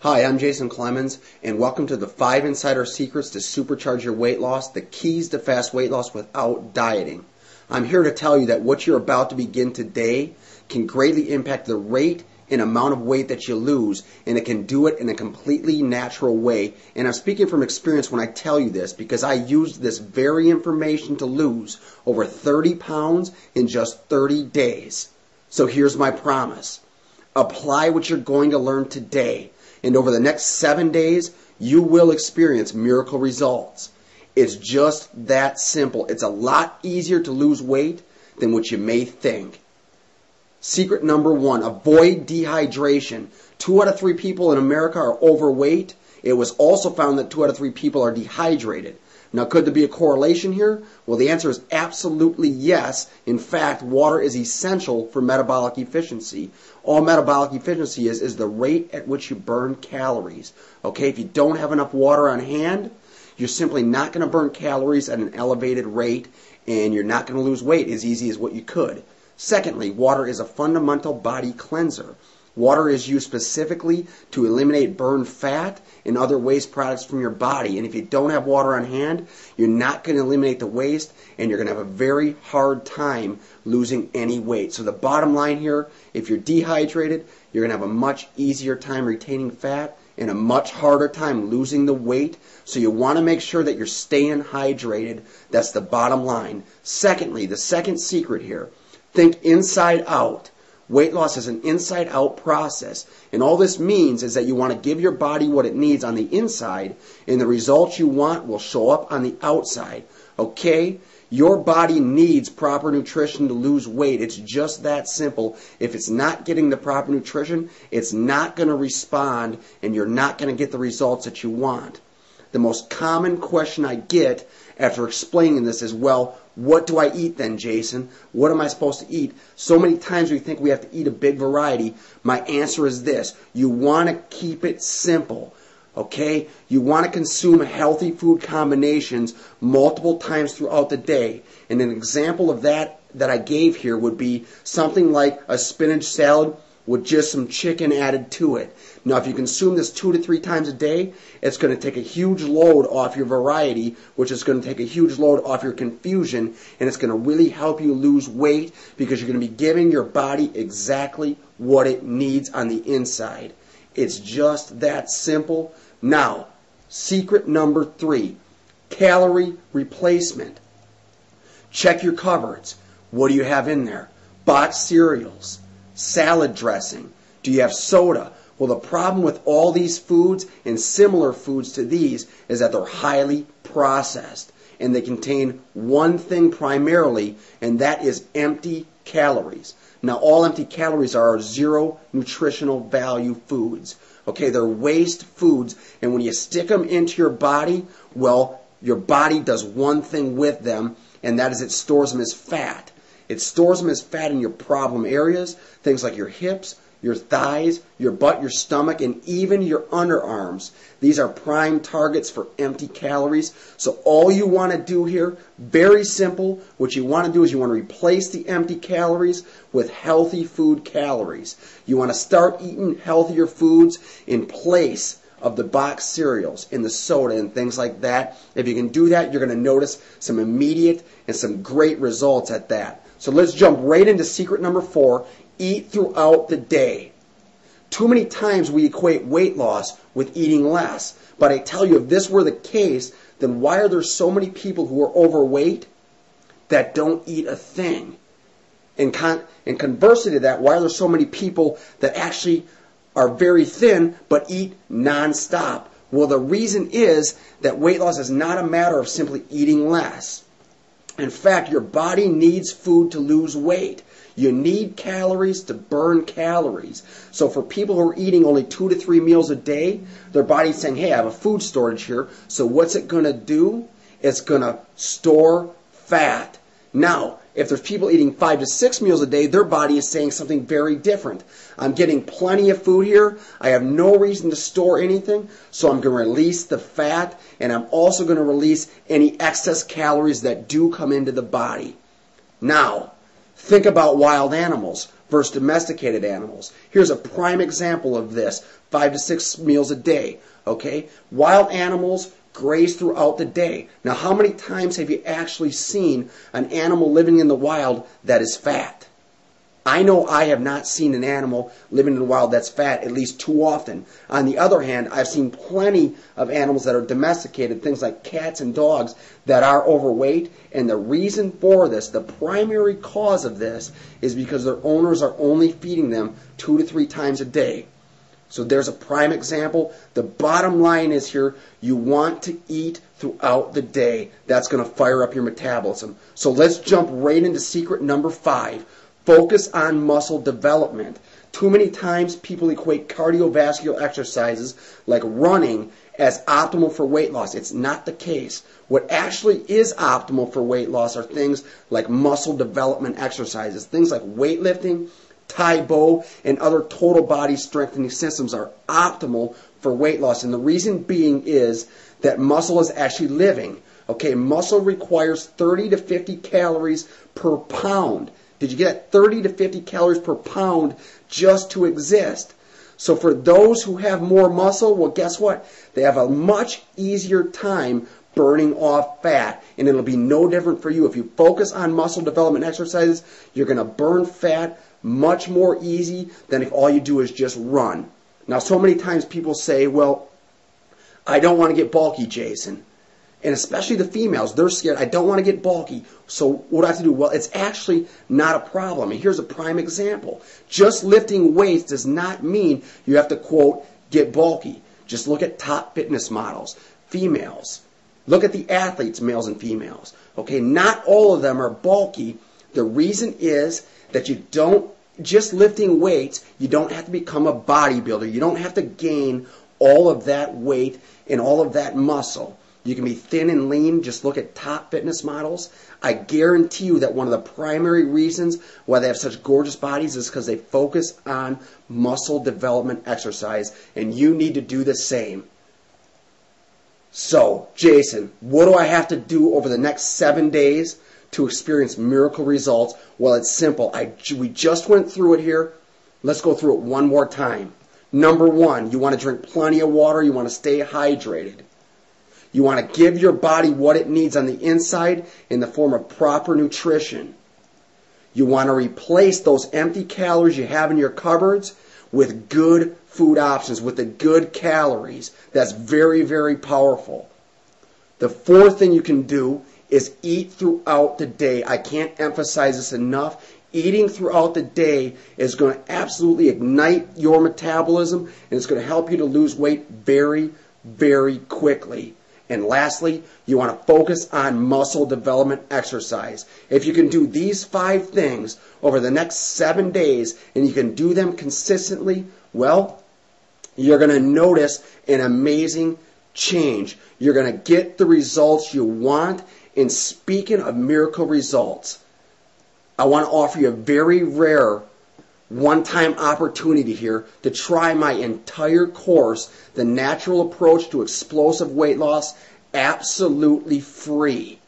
Hi, I'm Jason Clemens, and welcome to the 5 Insider Secrets to Supercharge Your Weight Loss, the keys to fast weight loss without dieting. I'm here to tell you that what you're about to begin today can greatly impact the rate and amount of weight that you lose, and it can do it in a completely natural way. And I'm speaking from experience when I tell you this, because I used this very information to lose over 30 pounds in just 30 days. So here's my promise. Apply what you're going to learn today. And over the next 7 days, you will experience miracle results. It's just that simple. It's a lot easier to lose weight than what you may think. Secret number 1, avoid dehydration. 2 out of 3 people in America are overweight. It was also found that 2 out of 3 people are dehydrated. Now, could there be a correlation here? Well, the answer is absolutely yes. In fact, water is essential for metabolic efficiency. All metabolic efficiency is the rate at which you burn calories. Okay, if you don't have enough water on hand, you're simply not going to burn calories at an elevated rate, and you're not going to lose weight as easy as what you could. Secondly, water is a fundamental body cleanser. Water is used specifically to eliminate burned fat and other waste products from your body. And if you don't have water on hand, you're not going to eliminate the waste, and you're going to have a very hard time losing any weight. So the bottom line here, if you're dehydrated, you're going to have a much easier time retaining fat and a much harder time losing the weight. So you want to make sure that you're staying hydrated. That's the bottom line. Secondly, the second secret here, think inside out. Weight loss is an inside-out process, and all this means is that you want to give your body what it needs on the inside, and the results you want will show up on the outside. Okay? Your body needs proper nutrition to lose weight. It's just that simple. If it's not getting the proper nutrition, it's not going to respond, and you're not going to get the results that you want. The most common question I get after explaining this is, well, what do I eat then, Jason? What am I supposed to eat? So many times we think we have to eat a big variety. My answer is this. You want to keep it simple, okay? You want to consume healthy food combinations multiple times throughout the day. And an example of that I gave here would be something like a spinach salad with just some chicken added to it. Now, if you consume this 2 to 3 times a day, it's going to take a huge load off your variety, which is going to take a huge load off your confusion, and it's going to really help you lose weight because you're going to be giving your body exactly what it needs on the inside. It's just that simple. Now, secret number 3, calorie replacement. Check your cupboards. What do you have in there? Boxed cereals, salad dressing. Do you have soda? Well, the problem with all these foods and similar foods to these is that they're highly processed, and they contain one thing primarily, and that is empty calories. Now, all empty calories are 0 nutritional value foods. Okay, they're waste foods, and when you stick them into your body, well, your body does one thing with them, and that is it stores them as fat. It stores them as fat in your problem areas, things like your hips, your thighs, your butt, your stomach, and even your underarms. These are prime targets for empty calories. So all you want to do here, very simple, what you want to do is you want to replace the empty calories with healthy food calories. You want to start eating healthier foods in place of the boxed cereals and the soda and things like that. If you can do that, you're going to notice some immediate and some great results at that. So let's jump right into secret number 4. Eat throughout the day. Too many times we equate weight loss with eating less. But I tell you, if this were the case, then why are there so many people who are overweight that don't eat a thing? And conversely to that, why are there so many people that actually are very thin but eat nonstop? Well, the reason is that weight loss is not a matter of simply eating less. In fact, your body needs food to lose weight. You need calories to burn calories. So for people who are eating only 2 to 3 meals a day, their body's saying, hey, I have a food storage here. So what's it going to do? It's going to store fat. Now, if there's people eating 5 to 6 meals a day, their body is saying something very different. I'm getting plenty of food here. I have no reason to store anything, so I'm going to release the fat, and I'm also going to release any excess calories that do come into the body. Now, think about wild animals. versus domesticated animals. Here's a prime example of this, 5 to 6 meals a day. Okay? Wild animals graze throughout the day. Now, how many times have you actually seen an animal living in the wild that is fat? I know I have not seen an animal living in the wild that's fat at least too often. On the other hand, I've seen plenty of animals that are domesticated, things like cats and dogs, that are overweight. And the reason for this, the primary cause of this, is because their owners are only feeding them 2 to 3 times a day. So there's a prime example. The bottom line is here, you want to eat throughout the day. That's going to fire up your metabolism. So let's jump right into secret number 5. Focus on muscle development. Too many times people equate cardiovascular exercises like running as optimal for weight loss. It's not the case. What actually is optimal for weight loss are things like muscle development exercises. Things like weightlifting, Tae Bo, and other total body strengthening systems are optimal for weight loss. And the reason being is that muscle is actually living. Okay, muscle requires 30 to 50 calories per pound. Did you get 30 to 50 calories per pound just to exist? So for those who have more muscle, well, guess what? They have a much easier time burning off fat. And it'll be no different for you. If you focus on muscle development exercises, you're going to burn fat much more easy than if all you do is just run. Now, so many times people say, well, I don't want to get bulky, Jason. And especially the females, they're scared. I don't want to get bulky. So what do I have to do? Well, it's actually not a problem. And here's a prime example. Just lifting weights does not mean you have to, quote, get bulky. Just look at top fitness models, females. Look at the athletes, males and females. Okay, not all of them are bulky. The reason is that you don't, just lifting weights, you don't have to become a bodybuilder. You don't have to gain all of that weight and all of that muscle. You can be thin and lean. Just look at top fitness models. I guarantee you that one of the primary reasons why they have such gorgeous bodies is because they focus on muscle development exercise, and you need to do the same. So, Jason, what do I have to do over the next 7 days to experience miracle results? Well, it's simple. We just went through it here. Let's go through it one more time. Number 1, you want to drink plenty of water. You want to stay hydrated. You want to give your body what it needs on the inside in the form of proper nutrition. You want to replace those empty calories you have in your cupboards with good food options, with the good calories. That's very, very powerful. The 4th thing you can do is eat throughout the day. I can't emphasize this enough. Eating throughout the day is going to absolutely ignite your metabolism, and it's going to help you to lose weight very, very quickly. And lastly, you want to focus on muscle development exercise. If you can do these 5 things over the next 7 days, and you can do them consistently, well, you're going to notice an amazing change. You're going to get the results you want. And speaking of miracle results, I want to offer you a very rare one-time opportunity here to try my entire course, The Natural Approach to Explosive Weight Loss, absolutely free.